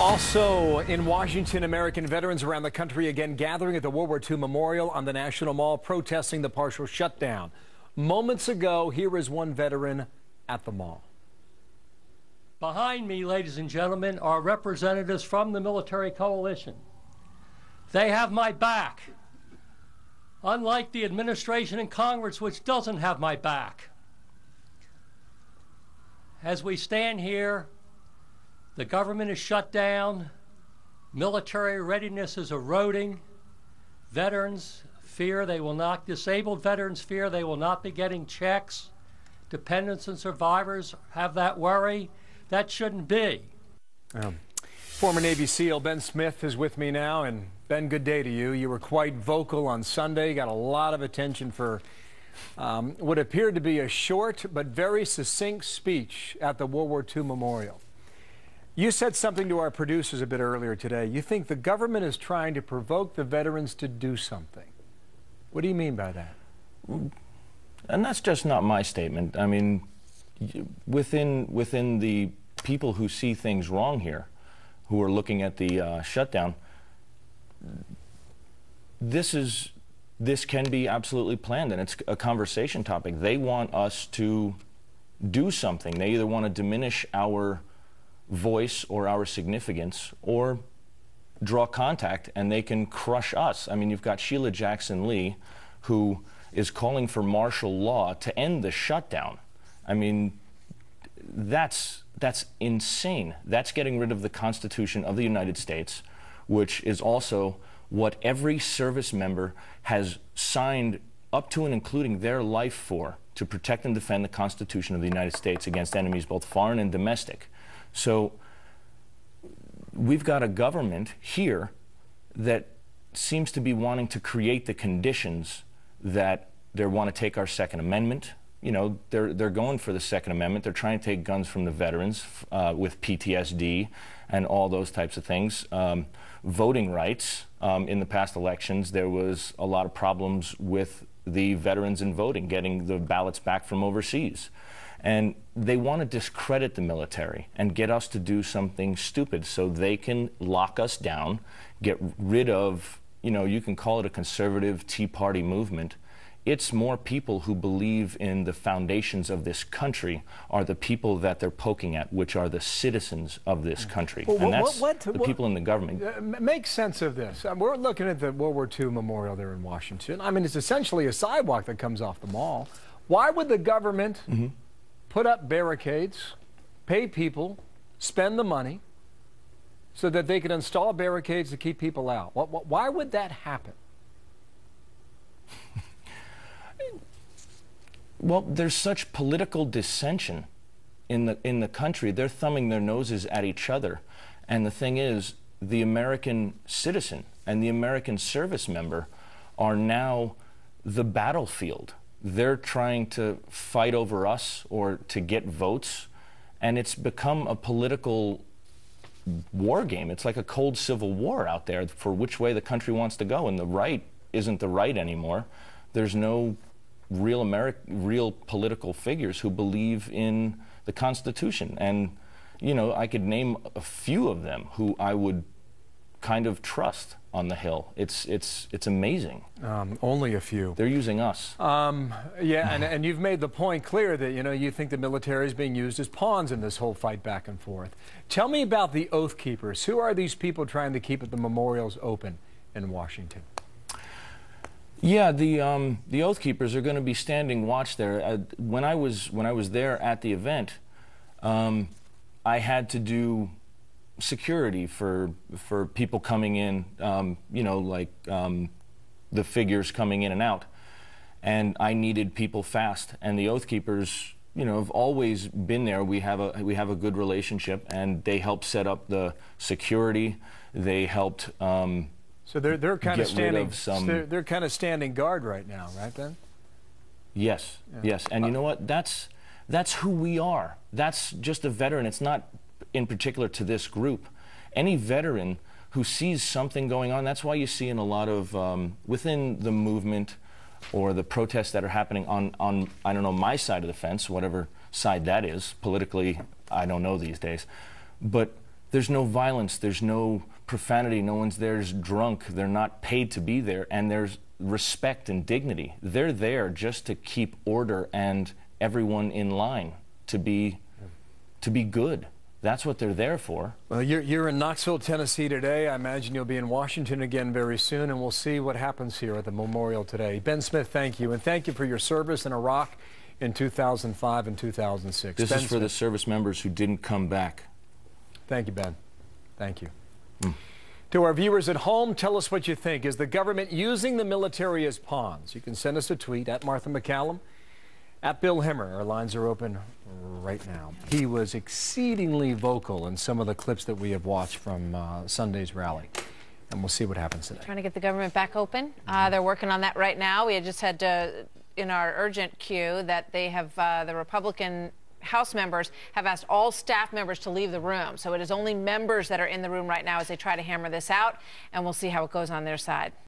Also in Washington, American veterans around the country again gathering at the World War II Memorial on the National Mall, protesting the partial shutdown. Moments ago, here is one veteran at the mall. Behind me, ladies and gentlemen, are representatives from the military coalition. They have my back, unlike the administration and Congress, which doesn't have my back. As we stand here, the government is shut down, military readiness is eroding, veterans fear they will not, disabled veterans fear they will not be getting checks, dependents and survivors have that worry. That shouldn't be. Former Navy SEAL Ben Smith is with me now, and Ben, good day to you. You were quite vocal on Sunday, you got a lot of attention for what appeared to be a short but very succinct speech at the World War II Memorial. You said something to our producers a bit earlier today. You think the government is trying to provoke the veterans to do something. What do you mean by that? And that's just not my statement. I mean, within the people who see things wrong here, who are looking at the shutdown, this can be absolutely planned, and it's a conversation topic. They want us to do something. They either want to diminish our voice or our significance, or draw contact, and they can crush us. I mean, you've got Sheila Jackson Lee, who is calling for martial law to end the shutdown. I mean, that's insane. That's getting rid of the Constitution of the United States, which is also what every service member has signed up to and including their life for, to protect and defend the Constitution of the United States against enemies both foreign and domestic. So we've got a government here that seems to be wanting to create the conditions that they want to take our Second Amendment. You know, they're going for the Second Amendment. They're trying to take guns from the veterans with PTSD and all those types of things. Voting rights. In the past elections, there was a lot of problems with the veterans in voting, getting the ballots back from overseas. And they want to discredit the military and get us to do something stupid so they can lock us down, get rid of, you know, you can call it a conservative Tea Party movement. It's more people who believe in the foundations of this country are the people that they're poking at, which are the citizens of this country. Well, and that's the people in the government. Make sense of this. We're looking at the World War II Memorial there in Washington. I mean, it's essentially a sidewalk that comes off the mall. Why would the government put up barricades, pay people, spend the money, so that they could install barricades to keep people out? Why would that happen? Well, there's such political dissension in the country. They're thumbing their noses at each other. And the thing is, the American citizen and the American service member are now the battlefield. They're trying to fight over us or to get votes, and it's become a political war game. It's like a cold civil war out there for which way the country wants to go, and the right isn't the right anymore. There's no real political figures who believe in the Constitution. And, you know, I could name a few of them who I would kind of trust on the Hill. It's amazing. Only a few. They're using us. Yeah, and you've made the point clear that, you know, you think the military is being used as pawns in this whole fight back and forth. Tell me about the Oath Keepers. Who are these people trying to keep the memorials open in Washington? Yeah, the Oath Keepers are going to be standing watch there. When I was there at the event, I had to do security for people coming in, you know, like the figures coming in and out, and I needed people fast. And the Oath Keepers, you know, have always been there. We have a good relationship, and they helped set up the security. They helped. So they're kind of standing. They're kind of standing guard right now, right, Ben? Yes, yes. And you know what? That's who we are. That's just a veteran. It's not in particular to this group. Any veteran who sees something going on, that's why you see in a lot of, within the movement or the protests that are happening on, I don't know, my side of the fence, whatever side that is, politically, I don't know these days, but There's no violence, there's no profanity, no one's there's drunk, they're not paid to be there, and there's respect and dignity. They're there just to keep order and everyone in line to be good. That's what they're there for. Well, you're in Knoxville, Tennessee today. I imagine you'll be in Washington again very soon, and we'll see what happens here at the memorial today. Ben Smith, thank you, and thank you for your service in Iraq in 2005 and 2006. This Ben is for Smith. the service members who didn't come back. Thank you, Ben. Thank you. To our viewers at home, tell us what you think. Is the government using the military as pawns? You can send us a tweet at Martha McCallum, at Bill Hemmer. Our lines are open right now. He was exceedingly vocal in some of the clips that we have watched from Sunday's rally. And we'll see what happens today. Trying to get the government back open. They're working on that right now. We had just had in our urgent queue that they have the Republican House members have asked all staff members to leave the room. So it is only members that are in the room right now as they try to hammer this out, and we'll see how it goes on their side.